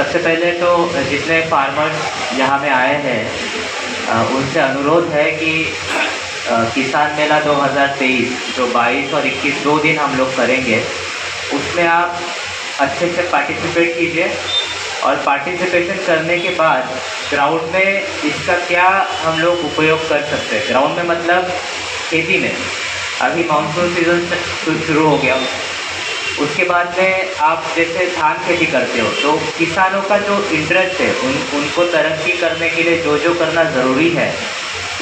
सबसे पहले तो जितने फार्मर्स यहाँ में आए हैं उनसे अनुरोध है कि किसान मेला 2023 जो 22 और 21 2 दिन हम लोग करेंगे, उसमें आप अच्छे से पार्टिसिपेट कीजिए। और पार्टिसिपेशन करने के बाद ग्राउंड में इसका क्या हम लोग उपयोग कर सकते हैं। ग्राउंड में मतलब खेती में, अभी मानसून सीज़न शुरू हो गया, उसके बाद में आप जैसे धान खेती करते हो तो किसानों का जो इंटरेस्ट है उनको तरक्की करने के लिए जो करना ज़रूरी है,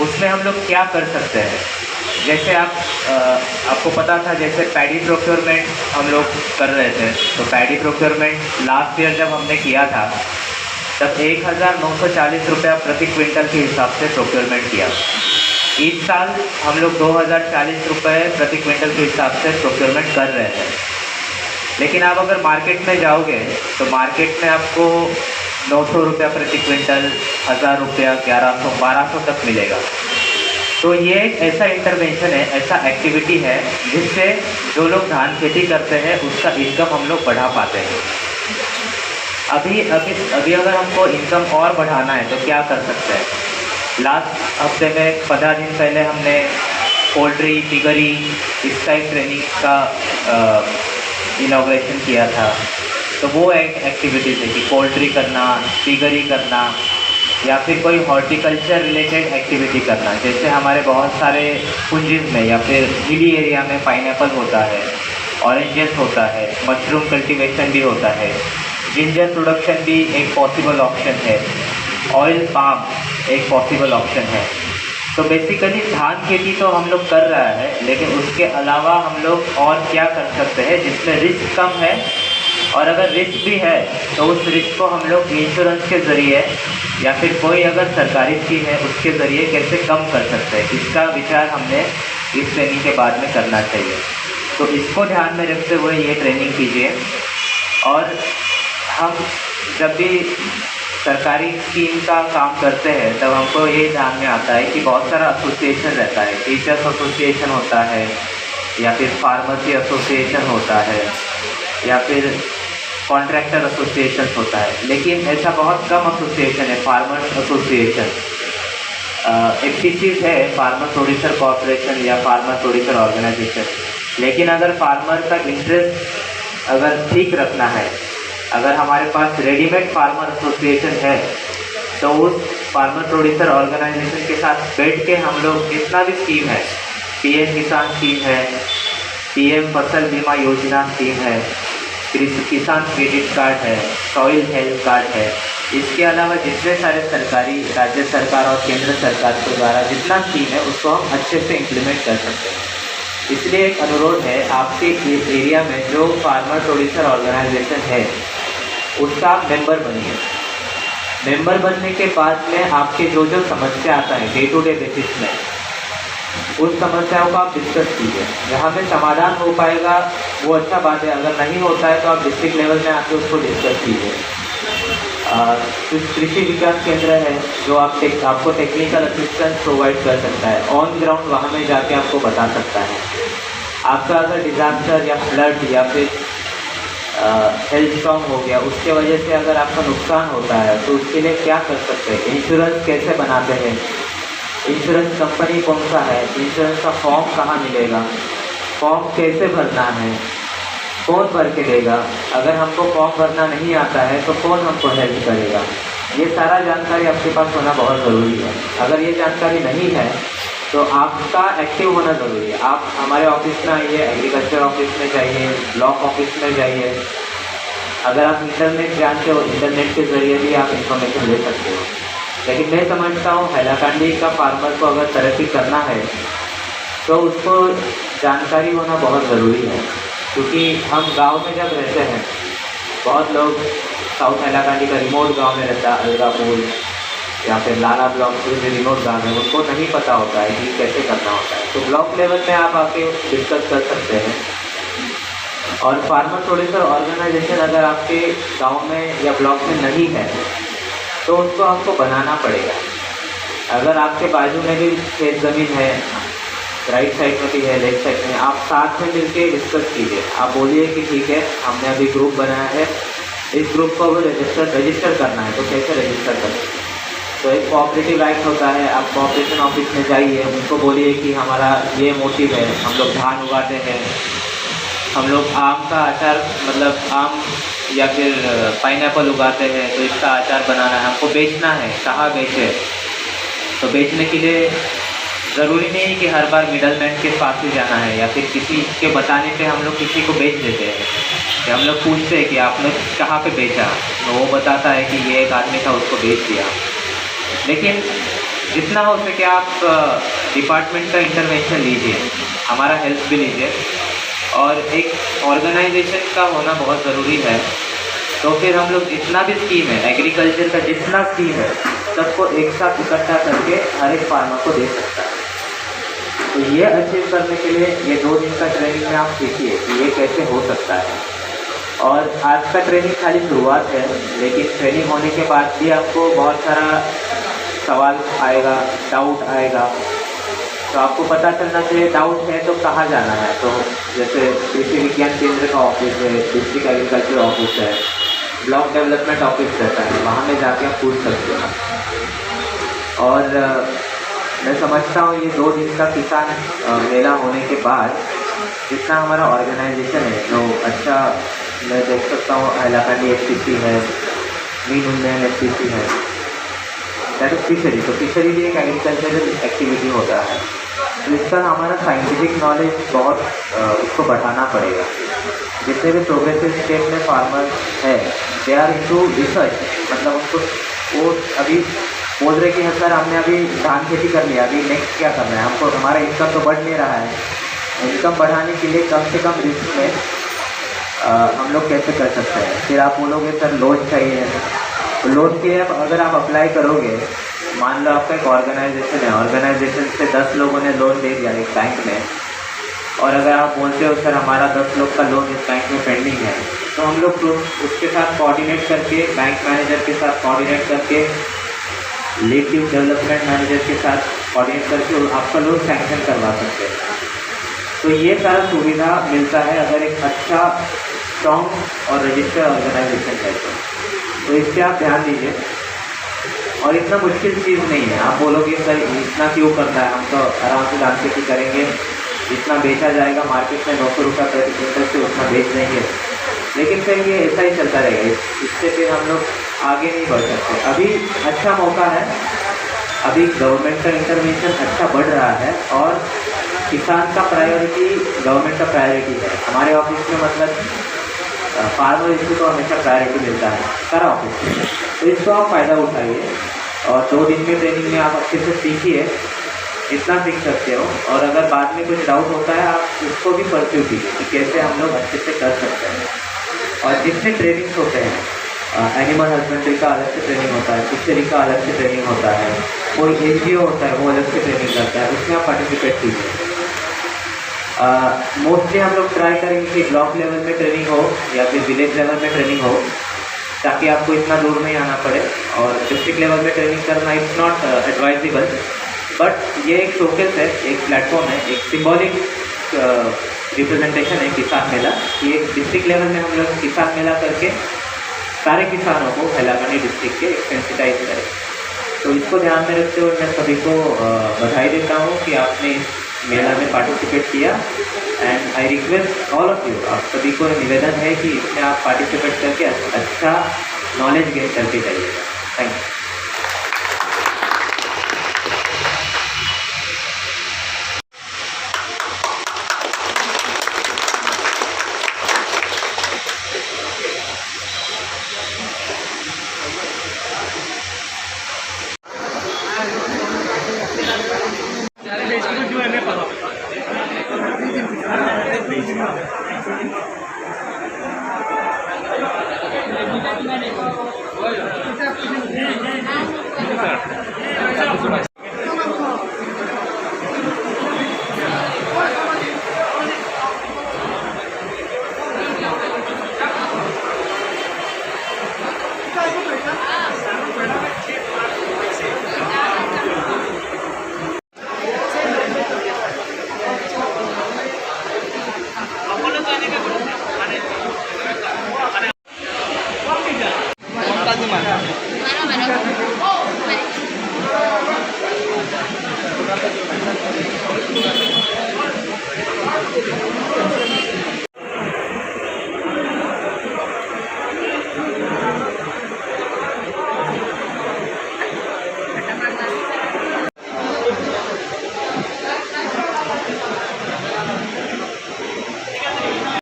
उसमें हम लोग क्या कर सकते हैं। जैसे आपको पता था, जैसे पैडी प्रोक्योरमेंट हम लोग कर रहे थे, तो पैडी प्रोक्योरमेंट लास्ट ईयर जब हमने किया था तब 1940 रुपया प्रति क्विंटल के हिसाब से प्रोक्योरमेंट किया। इस साल हम लोग 2040 रुपये प्रति क्विंटल के हिसाब से प्रोक्योरमेंट कर रहे हैं। लेकिन आप अगर मार्केट में जाओगे तो मार्केट में आपको 900 रुपया प्रति क्विंटल, 1000 रुपया, 1100, 1200 तक मिलेगा। तो ये एक ऐसा इंटरवेंशन है, ऐसा एक्टिविटी है जिससे जो लोग धान खेती करते हैं उसका इनकम हम लोग बढ़ा पाते हैं। अभी अगर हमको इनकम और बढ़ाना है तो क्या कर सकते हैं। लास्ट हफ्ते में 15 दिन पहले हमने पोल्ट्री, पिगरी, इसका एक ट्रेनिंग का इनॉग्रेशन किया था। तो वो एक एक्टिविटी थी कि पोल्ट्री करना, पिगरी करना, या फिर कोई हॉर्टिकल्चर रिलेटेड एक्टिविटी करना। जैसे हमारे बहुत सारे पुंजिस में या फिर हिली एरिया में पाइनएप्पल होता है, ऑरेंजेस होता है, मशरूम कल्टीवेशन भी होता है, जिंजर प्रोडक्शन भी एक पॉसिबल ऑप्शन है, ऑयल पाम एक पॉसिबल ऑप्शन है। तो बेसिकली धान खेती तो हम लोग कर रहा है, लेकिन उसके अलावा हम लोग और क्या कर सकते हैं जिसमें रिस्क कम है, और अगर रिस्क भी है तो उस रिस्क को हम लोग इंश्योरेंस के ज़रिए या फिर कोई अगर सरकारी स्कीम है उसके ज़रिए कैसे कम कर सकते हैं, इसका विचार हमने इस ट्रेनिंग के बाद में करना चाहिए। तो इसको ध्यान में रखते हुए ये ट्रेनिंग कीजिए। और हम जब भी सरकारी स्कीम का काम करते हैं तब हमको ये ध्यान में आता है कि बहुत सारा एसोसिएशन रहता है। टीचर्स एसोसिएशन होता है, या फिर फार्मेसी एसोसिएशन होता है, या फिर कॉन्ट्रैक्टर एसोसिएशन होता है। लेकिन ऐसा बहुत कम एसोसिएशन है, फार्मर्स एसोसिएशन। एफटीसीज है, फार्मर प्रोड्यूसर कॉर्पोरेशन या फार्मर प्रोड्यूसर ऑर्गेनाइजेशन। लेकिन अगर फार्मर का इंटरेस्ट अगर ठीक रखना है, अगर हमारे पास रेडीमेड फार्मर एसोसिएशन है, तो उस फार्मर प्रोड्यूसर ऑर्गेनाइजेशन के साथ बैठ के हम लोग जितना भी स्कीम है, पीएम किसान स्कीम है, पीएम फसल बीमा योजना स्कीम है, किसान क्रेडिट कार्ड है, सॉइल हेल्थ कार्ड है, इसके अलावा जितने सारे सरकारी, राज्य सरकार और केंद्र सरकार के द्वारा जितना स्कीम है उसको हम अच्छे से इम्प्लीमेंट कर सकते हैं। इसलिए एक अनुरोध है, आपके एरिया में जो फार्मर प्रोड्यूसर ऑर्गेनाइजेशन है उसका आप मेंबर बनिए। मेंबर बनने के बाद में आपके जो समस्या आता है डे टू डे बेसिस में, उस समस्याओं को आप डिस्कस कीजिए। जहाँ पे समाधान हो पाएगा वो अच्छा बात है, अगर नहीं होता है तो आप डिस्ट्रिक्ट लेवल में आके उसको डिस्कस कीजिए। कृषि विकास केंद्र है जो आपको टेक्निकल असिस्टेंस प्रोवाइड कर सकता है, ऑन ग्राउंड वहाँ में जाके आपको बता सकता है। आपका अगर डिज़ास्टर या फ्लड या फिर हेल्थ स्ट्रॉन्ग हो गया, उसके वजह से अगर आपका नुकसान होता है तो उसके लिए क्या कर सकते हैं, इंश्योरेंस कैसे बनाते हैं, इंश्योरेंस कंपनी कौन सा है, इंश्योरेंस का फॉर्म कहाँ मिलेगा, फॉर्म कैसे भरना है, कौन भर के देगा, अगर हमको फॉर्म भरना नहीं आता है तो कौन हमको हेल्प करेगा, ये सारा जानकारी आपके पास होना बहुत ज़रूरी है। अगर ये जानकारी नहीं है तो आपका एक्टिव होना ज़रूरी है। आप हमारे ऑफिस में आइए, एग्रीकल्चर ऑफिस में जाइए, ब्लॉक ऑफिस में जाइए। अगर आप इंटरनेट जानते हो, इंटरनेट के ज़रिए भी आप इंफॉर्मेशन ले सकते हो। लेकिन मैं समझता हूँ हैलाकांडी का फार्मर को अगर तरक्की करना है तो उसको जानकारी होना बहुत ज़रूरी है, क्योंकि हम गांव में जब रहते हैं, बहुत लोग साउथ हैलाकांडी का रिमोट गांव में रहता है, अलगापुर या फिर लाला ब्लॉक जो रिमोट गांव है, उनको नहीं पता होता है कि कैसे करना होता है। तो ब्लॉक लेवल में आप आके डिस्कस कर सकते हैं। और फार्मर प्रोड्यूसर ऑर्गेनाइजेशन अगर आपके गांव में या ब्लॉक में नहीं है तो उसको आपको बनाना पड़ेगा। अगर आपके बाजू में भी खेत ज़मीन है, राइट साइड में भी है, लेफ्ट साइड में, आप साथ में मिलके डिस्कस कीजिए। आप बोलिए कि ठीक है, हमने अभी ग्रुप बनाया है, इस ग्रुप को रजिस्टर करना है तो कैसे रजिस्टर करें। तो एक कोऑपरेटिव राइट होता है, आप कोऑपरेशन ऑफिस में जाइए, उनको बोलिए कि हमारा ये मोटिव है, हम लोग धान उगाते हैं, हम लोग आम का अचार मतलब आम या फिर पाइनएप्पल उगाते हैं, तो इसका अचार बनाना है, हमको बेचना है, कहाँ बेचें। तो बेचने के लिए ज़रूरी नहीं कि हर बार मिडलमैन के पास ही जाना है, या फिर किसी के बताने पे हम लोग किसी को बेच देते हैं। कि हम लोग पूछते हैं कि आपने कहाँ पे बेचा, तो वो बताता है कि ये एक आदमी था, उसको बेच दिया। लेकिन जितना हो सके आप डिपार्टमेंट का इंटरवेंशन लीजिए, हमारा हेल्प भी लीजिए, और एक ऑर्गेनाइजेशन का होना बहुत ज़रूरी है। तो फिर हम लोग जितना भी स्कीम है, एग्रीकल्चर का जितना स्कीम है, सबको एक साथ इकट्ठा करके हर एक फार्मर को दे सकता है। तो ये अचीव करने के लिए ये 2 दिन का ट्रेनिंग में आप सीखिए कि ये कैसे हो सकता है। और आज का ट्रेनिंग खाली शुरुआत है, लेकिन ट्रेनिंग होने के बाद भी आपको बहुत सारा सवाल आएगा, डाउट आएगा। तो आपको पता चलना चाहिए डाउट है तो कहाँ जाना है। तो जैसे कृषि विज्ञान केंद्र का ऑफिस है, डिस्ट्रिक्ट एग्रीकल्चर ऑफिस है, ब्लॉक डेवलपमेंट ऑफिस रहता है, वहाँ में जाके आप पूछ सकते हो। और मैं समझता हूँ ये 2 दिन का किसान मेला होने के बाद जितना हमारा ऑर्गेनाइजेशन है तो अच्छा, मैं देख सकता हूँ हैलाकांडी एफपीसी है, मीन उन्नयन एफपीसी है, दैट इज फिशरी। तो फिशरी भी एक एग्रीकल्चरल एक्टिविटी होता है। तो इसका हमारा साइंटिफिक नॉलेज बहुत उसको बढ़ाना पड़ेगा। जितने भी प्रोग्रेसिव स्टेट में फार्मर है, दे आर इनटू रिसर्च, मतलब उनको वो अभी बोल रहे कि सर हमने अभी धान खेती कर लिया, अभी नेक्स्ट क्या करना है हमको, हमारा इनकम तो बढ़ नहीं रहा है। इनकम बढ़ाने के लिए कम से कम रिस्क में हम लोग कैसे कर सकते हैं। फिर आप बोलोगे सर लोन चाहिए, तो लोन के लिए अगर आप अप्लाई करोगे, मान लो आपका एक ऑर्गेनाइजेशन है, ऑर्गेनाइजेशन से 10 लोगों ने लोन दे दिया एक बैंक में, और अगर आप बोलते हो सर हमारा 10 लोग का लोन इस बैंक में पेंडिंग है, तो हम लोग उसके साथ कोऑर्डिनेट करके, बैंक मैनेजर के साथ कोऑर्डिनेट करके, लीड टीम डेवलपमेंट मैनेजर के साथ कोऑर्डिनेट करके आपका लोन सैंक्शन करवा सकते हैं। तो ये सारा सुविधा मिलता है अगर एक अच्छा स्ट्रॉन्ग और रजिस्टर्ड ऑर्गेनाइजेशन है तो इस पर आप ध्यान दीजिए। और इतना मुश्किल चीज़ नहीं है। आप बोलोगे सर इतना क्यों करना है, हम तो आराम से धान खेती करेंगे, जितना बेचा जाएगा मार्केट में 900 रुपये प्रति क्विंटल से उतना बेच देंगे, लेकिन फिर ये ऐसा ही चलता रहेगा, इससे फिर हम लोग आगे नहीं बढ़ सकते। अभी अच्छा मौका है, अभी गवर्नमेंट का इंटरवेंशन अच्छा बढ़ रहा है और किसान का प्रायोरिटी गवर्नमेंट का प्रायोरिटी है। हमारे ऑफिस में मतलब फार्मर इशू को हमेशा प्रायोरिटी मिलता है सारा ऑफिस में, तो इसको आप फ़ायदा उठाइए। और 2 दिन में ट्रेनिंग में आप अच्छे से सीखिए, इतना सीख सकते हो। और अगर बाद में कुछ डाउट होता है आप उसको भी परस्यू कीजिए कि कैसे हम लोग अच्छे से कर सकते हैं। और जितने ट्रेनिंग्स होते हैं, एनिमल हस्बेंड्री का अलग से ट्रेनिंग होता है, फिशरी का अलग से ट्रेनिंग होता है, कोई NGO होता है वो अलग से ट्रेनिंग करता है, उसमें आप पार्टिसिपेट कीजिए। मोस्टली हम लोग ट्राई करेंगे कि ब्लॉक लेवल में ट्रेनिंग हो या फिर विलेज लेवल में ट्रेनिंग हो, ताकि आपको इतना दूर नहीं आना पड़े। और डिस्ट्रिक्ट लेवल में ट्रेनिंग करना इट्स नॉट एडवाइजेबल, बट ये एक शोकेस है, एक प्लेटफॉर्म है, एक सिम्बॉलिक रिप्रेजेंटेशन है किसान मेला कि एक डिस्ट्रिक्ट लेवल में हम लोग किसान मेला करके सारे किसानों को हैलाकांडी डिस्ट्रिक्ट के सेंसिटाइज करें। तो इसको ध्यान में रखते हुए मैं सभी को बधाई देता हूँ कि आपने इस मेला में पार्टिसिपेट किया। And I request all of you, आप सभी को निवेदन है कि इसमें आप पार्टिसिपेट करके अच्छा नॉलेज गेन करके जाइएगा। Thank you.